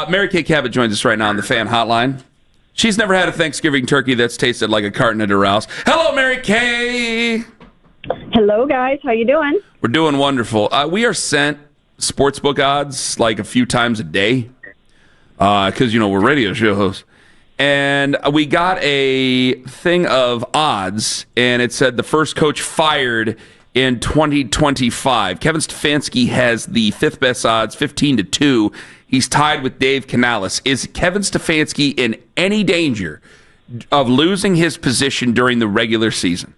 Mary Kay Cabot joins us right now on the fan hotline. She's never had a Thanksgiving turkey that's tasted like a carton of Doraus. Hello, Mary Kay. Hello, guys. How you doing? We're doing wonderful. We are sent sportsbook odds like a few times a day because, we're radio show hosts. And we got a thing of odds, and it said the first coach fired in 2025. Kevin Stefanski has the fifth best odds, 15-2. He's tied with Dave Canales. Is Kevin Stefanski in any danger of losing his position during the regular season?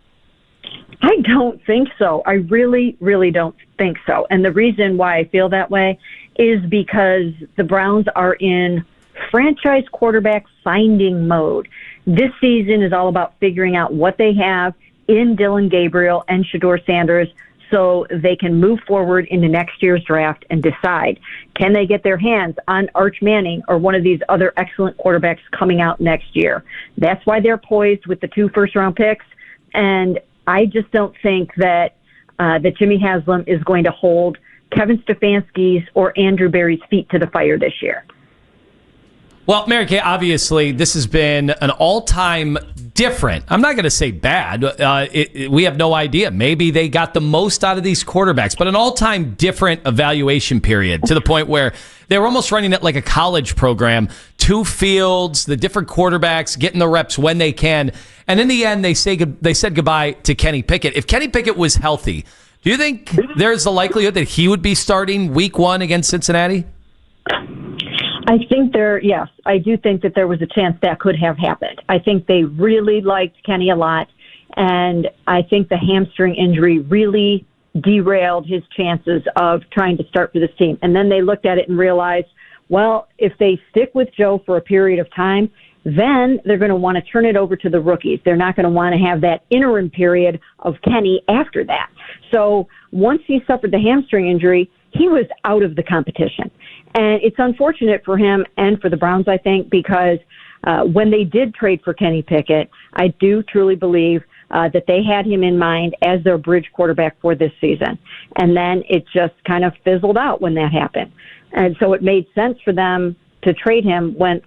I don't think so. I really, really don't think so. And the reason why I feel that way is because the Browns are in franchise quarterback finding mode. This season is all about figuring out what they have in Dillon Gabriel and Shedeur Sanders so they can move forward into next year's draft and decide, can they get their hands on Arch Manning or one of these other excellent quarterbacks coming out next year? That's why they're poised with the 2 first-round picks. And I just don't think that Jimmy Haslam is going to hold Kevin Stefanski's or Andrew Berry's feet to the fire this year. Well, Mary Kay, obviously, this has been an all-time different. I'm not going to say bad. We have no idea. Maybe they got the most out of these quarterbacks, but an all-time different evaluation period to the point where they were almost running it like a college program. 2 fields, the different quarterbacks, getting the reps when they can. And in the end, they said goodbye to Kenny Pickett. If Kenny Pickett was healthy, do you think there's the likelihood that he would be starting week 1 against Cincinnati? Yes, I do think that there was a chance that could have happened. I think they really liked Kenny a lot, and I think the hamstring injury really derailed his chances of trying to start for this team. And then they looked at it and realized, well, if they stick with Joe for a period of time, then they're going to want to turn it over to the rookies. They're not going to want to have that interim period of Kenny after that. So once he suffered the hamstring injury, he was out of the competition. And it's unfortunate for him and for the Browns, I think, because when they did trade for Kenny Pickett, I do truly believe that they had him in mind as their bridge quarterback for this season. And then it just kind of fizzled out when that happened. And so it made sense for them to trade him when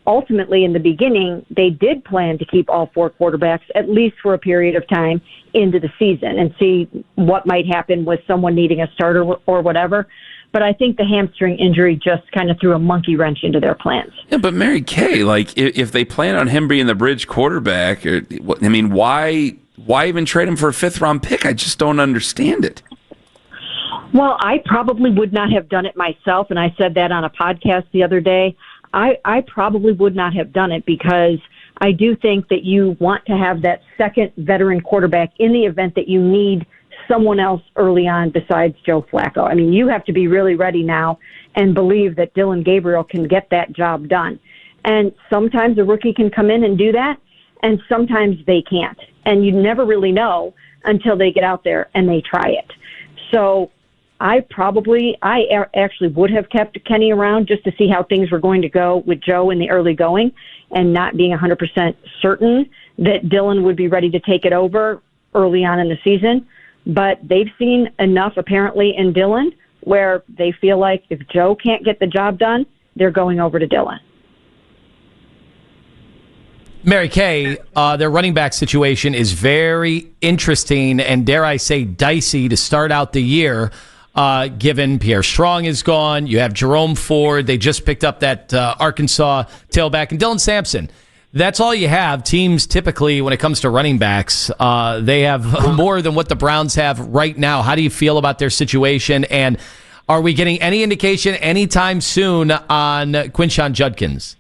ultimately in the beginning they did plan to keep all 4 quarterbacks at least for a period of time into the season and see what might happen with someone needing a starter or whatever. But I think the hamstring injury just kind of threw a monkey wrench into their plans. Yeah, but Mary Kay, if they plan on him being the bridge quarterback, why even trade him for a 5th-round pick? I just don't understand it. Well, I probably would not have done it myself, and I said that on a podcast the other day. I probably would not have done it because I do think that you want to have that second veteran quarterback in the event that you need someone else early on besides Joe Flacco. I mean, you have to be really ready now and believe that Dillon Gabriel can get that job done. And sometimes a rookie can come in and do that, and sometimes they can't. And you never really know until they get out there and they try it. So I actually would have kept Kenny around just to see how things were going to go with Joe in the early going and not being 100% certain that Dillon would be ready to take it over early on in the season. But they've seen enough apparently in Dillon where they feel like if Joe can't get the job done, they're going over to Dillon. Mary Kay, their running back situation is very interesting and, dare I say, dicey to start out the year, given Pierre Strong is gone. You have Jerome Ford. They just picked up that Arkansas tailback. And Dylan Sampson. That's all you have. Teams typically, when it comes to running backs, they have more than what the Browns have right now. How do you feel about their situation? And are we getting any indication anytime soon on Quinshon Judkins?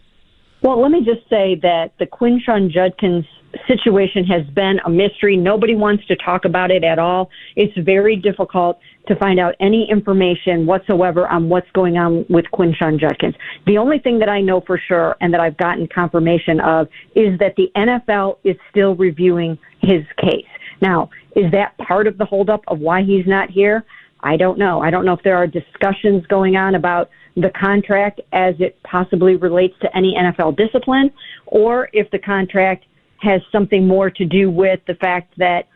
Well, let me just say that the Quinshon Judkins situation has been a mystery. Nobody wants to talk about it at all. It's very difficult to find out any information whatsoever on what's going on with Quinshon Judkins. The only thing that I know for sure and that I've gotten confirmation of is that the NFL is still reviewing his case. Now, is that part of the holdup of why he's not here? I don't know. I don't know if there are discussions going on about the contract as it possibly relates to any NFL discipline, or if the contract has something more to do with the fact that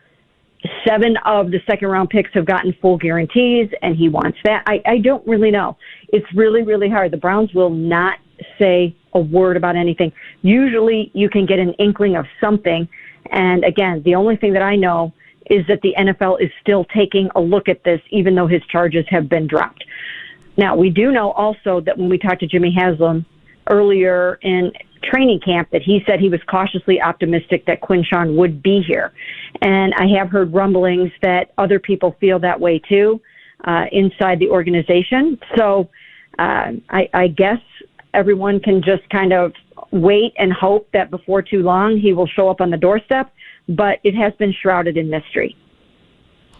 7 of the second-round picks have gotten full guarantees, and he wants that. I don't really know. It's really, really hard. The Browns will not say a word about anything. Usually you can get an inkling of something. And again, the only thing that I know is that the NFL is still taking a look at this, even though his charges have been dropped. Now, we do know also that when we talked to Jimmy Haslam earlier in training camp, that he said he was cautiously optimistic that Quinshawn would be here. And I have heard rumblings that other people feel that way too, inside the organization. So I guess everyone can just kind of wait and hope that before too long he will show up on the doorstep, but it has been shrouded in mystery.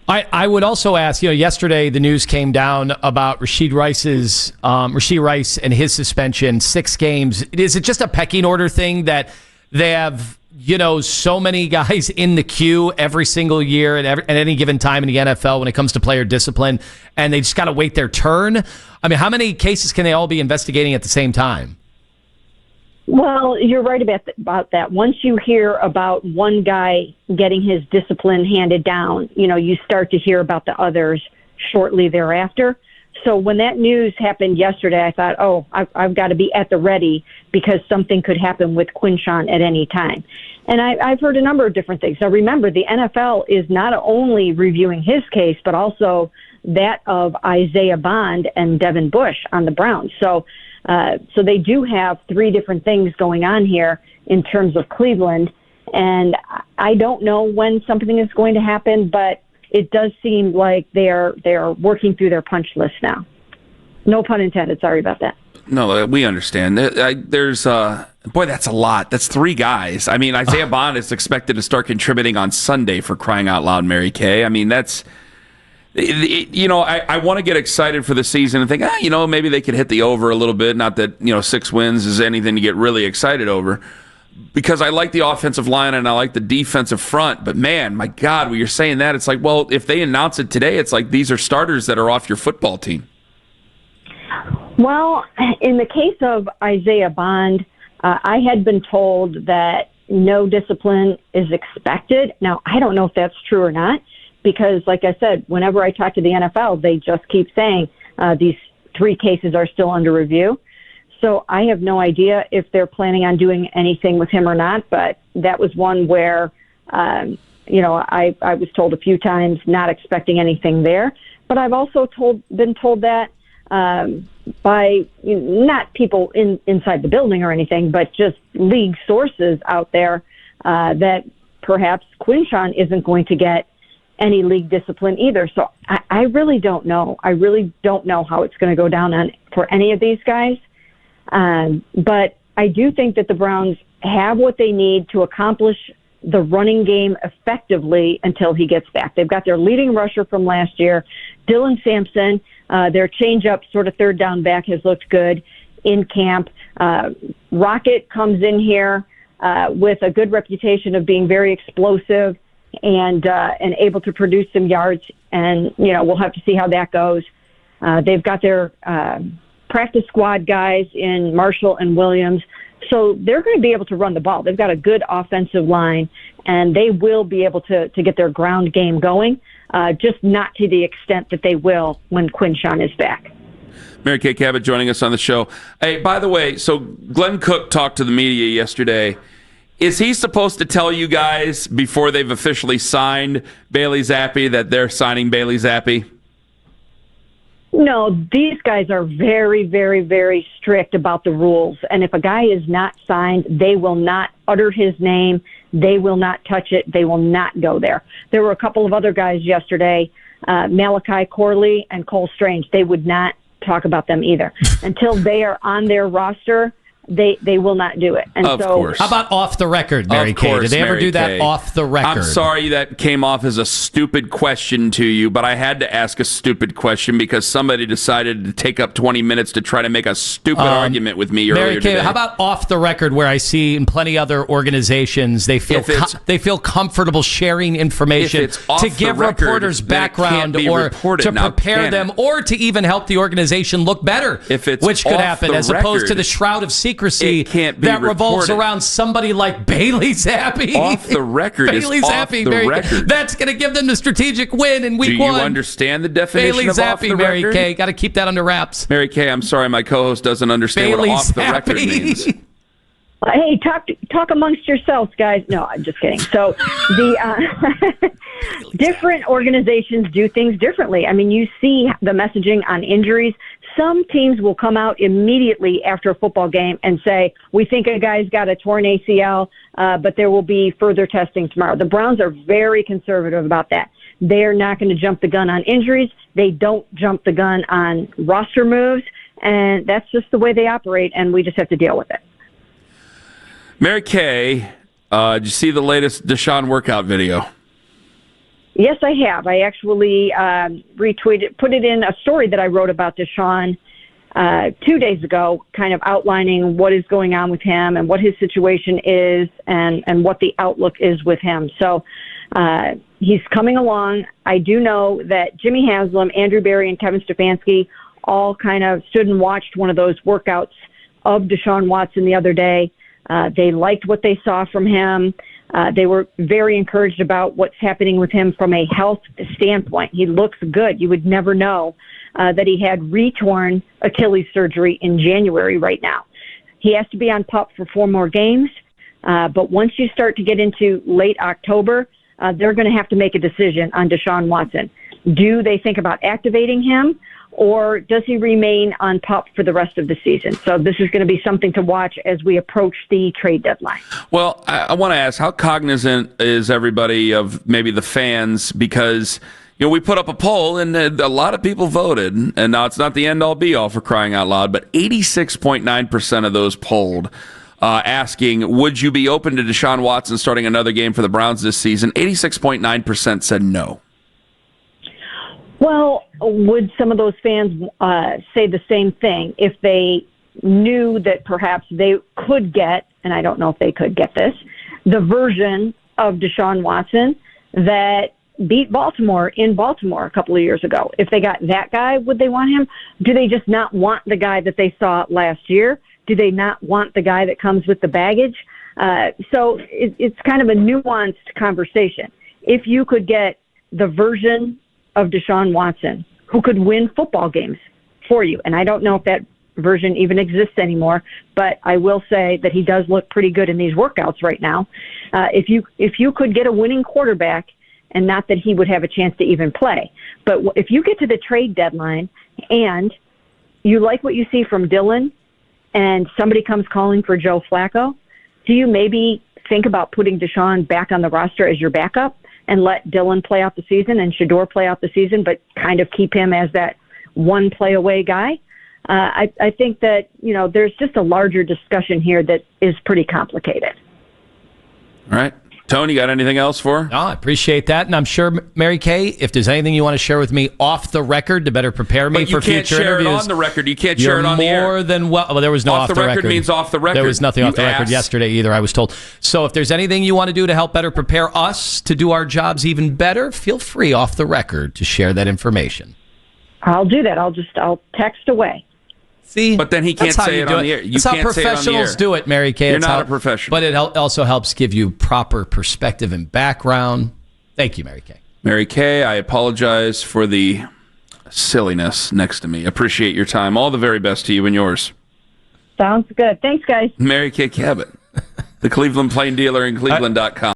I would also ask, yesterday the news came down about Rashid Rice and his suspension, 6 games. Is it just a pecking order thing that they have, so many guys in the queue every single year at any given time in the NFL when it comes to player discipline, and they just got to wait their turn? I mean, how many cases can they all be investigating at the same time? Well, you're right about that. Once you hear about one guy getting his discipline handed down, you start to hear about the others shortly thereafter. So when that news happened yesterday, I thought, I've got to be at the ready because something could happen with Quinshawn at any time. And I've heard a number of different things. Now, remember, the NFL is not only reviewing his case, but also that of Isaiah Bond and Devin Bush on the Browns. So they do have 3 different things going on here in terms of Cleveland. And I don't know when something is going to happen, but it does seem like they are working through their punch list now. No pun intended. Sorry about that. No, we understand. There's boy, that's a lot. That's 3 guys. I mean, Isaiah Bond is expected to start contributing on Sunday, for crying out loud, Mary Kay. I mean, that's... I want to get excited for the season and think, maybe they could hit the over a little bit. Not that, 6 wins is anything to get really excited over, because I like the offensive line and I like the defensive front. But man, my God, when you're saying that, it's like, well, if they announce it today, it's like these are starters that are off your football team. Well, in the case of Isaiah Bond, I had been told that no discipline is expected. Now, I don't know if that's true or not, because, like I said, whenever I talk to the NFL, they just keep saying these 3 cases are still under review. So I have no idea if they're planning on doing anything with him or not, but that was one where, I was told a few times not expecting anything there. But I've also been told that by not people inside the building or anything, but just league sources out there that perhaps Quinshawn isn't going to get any league discipline either. So I really don't know. I really don't know how it's going to go down for any of these guys. But I do think that the Browns have what they need to accomplish the running game effectively until he gets back. They've got their leading rusher from last year, Dylan Sampson. Their change-up sort of third down back has looked good in camp. Rocket comes in here with a good reputation of being very explosive and able to produce some yards. And, we'll have to see how that goes. They've got their practice squad guys in Marshall and Williams. So they're going to be able to run the ball. They've got a good offensive line, and they will be able to get their ground game going, just not to the extent that they will when Quinshawn is back. Mary Kay Cabot joining us on the show. Hey, by the way, so Glenn Cook talked to the media yesterday. Is he supposed to tell you guys before they've officially signed Bailey Zappi that they're signing Bailey Zappi? No, these guys are very, very, very strict about the rules. And if a guy is not signed, they will not utter his name. They will not touch it. They will not go there. There were a couple of other guys yesterday, Malachi Corley and Cole Strange. They would not talk about them either. Until they are on their roster, they will not do it. And of course. How about off the record, Mary Kay? Did they ever do that off the record? I'm sorry that came off as a stupid question to you, but I had to ask a stupid question because somebody decided to take up 20 minutes to try to make a stupid argument with me earlier today. How about off the record, where I see in plenty other organizations they feel comfortable sharing information to give reporters background or to prepare them or to even help the organization look better, which could happen as opposed to the shroud of secrecy secrecy It can't be that revolves reported. around somebody like Bailey Zappi. Off the record Bailey is off Zappi, the record. That's going to give them the strategic win in week 1. Do you understand the definition Bailey of off Zappi, the Mary record? Kay. Got to keep that under wraps. Mary Kay, I'm sorry, my co-host doesn't understand Bailey what off the record Zappi. means. Hey, talk amongst yourselves, guys. No, I'm just kidding. So the different organizations do things differently. I mean, you see the messaging on injuries. Some teams will come out immediately after a football game and say, we think a guy's got a torn ACL, but there will be further testing tomorrow. The Browns are very conservative about that. They're not going to jump the gun on injuries. They don't jump the gun on roster moves, and that's just the way they operate, and we just have to deal with it. Mary Kay, did you see the latest Deshaun workout video? Yes, I have. I actually retweeted, put it in a story that I wrote about Deshaun 2 days ago, kind of outlining what is going on with him and what his situation is and what the outlook is with him. So he's coming along. I do know that Jimmy Haslam, Andrew Berry, and Kevin Stefanski all kind of stood and watched one of those workouts of Deshaun Watson the other day. They liked what they saw from him. They were very encouraged about what's happening with him from a health standpoint. He looks good. You would never know that he had retorn Achilles surgery in January right now. He has to be on PUP for 4 more games. But once you start to get into late October, they're going to have to make a decision on Deshaun Watson. Do they think about activating him, or does he remain on PUP for the rest of the season? So this is going to be something to watch as we approach the trade deadline. Well, I want to ask, how cognizant is everybody of maybe the fans? Because, you know, we put up a poll and a lot of people voted, and now it's not the end-all be-all for crying out loud, but 86.9% of those polled asking, would you be open to Deshaun Watson starting another game for the Browns this season? 86.9% said no. Well, would some of those fans say the same thing if they knew that perhaps they could get, and I don't know if they could get this, the version of Deshaun Watson that beat Baltimore in Baltimore a couple of years ago? If they got that guy, would they want him? Do they just not want the guy that they saw last year? Do they not want the guy that comes with the baggage? So it's kind of a nuanced conversation. If you could get the version of Deshaun Watson who could win football games for you, and I don't know if that version even exists anymore, but I will say that he does look pretty good in these workouts right now. If you could get a winning quarterback, and not that he would have a chance to even play, but if you get to the trade deadline and you like what you see from Dylan and somebody comes calling for Joe Flacco, do you maybe think about putting Deshaun back on the roster as your backup and let Dylan play out the season and Shador play out the season, but kind of keep him as that one play away guy? I think that, you know, there's just a larger discussion here that is pretty complicated. All right. Tony, you got anything else for her? No, I appreciate that. And I'm sure, Mary Kay, if there's anything you want to share with me off the record to better prepare me for future interviews. You can't share it on the record. You can't share it on the air. More than well, there was no off the record. Off the record means off the record. There was nothing off the record yesterday either, I was told. So if there's anything you want to do to help better prepare us to do our jobs even better, feel free off the record to share that information. I'll do that. I'll text away. See, but then he can't say it on the air. That's how professionals do it, Mary Kay. You're not a professional. But it also helps give you proper perspective and background. Thank you, Mary Kay. Mary Kay, I apologize for the silliness next to me. Appreciate your time. All the very best to you and yours. Sounds good. Thanks, guys. Mary Kay Cabot, the Cleveland Plain Dealer in Cleveland.com.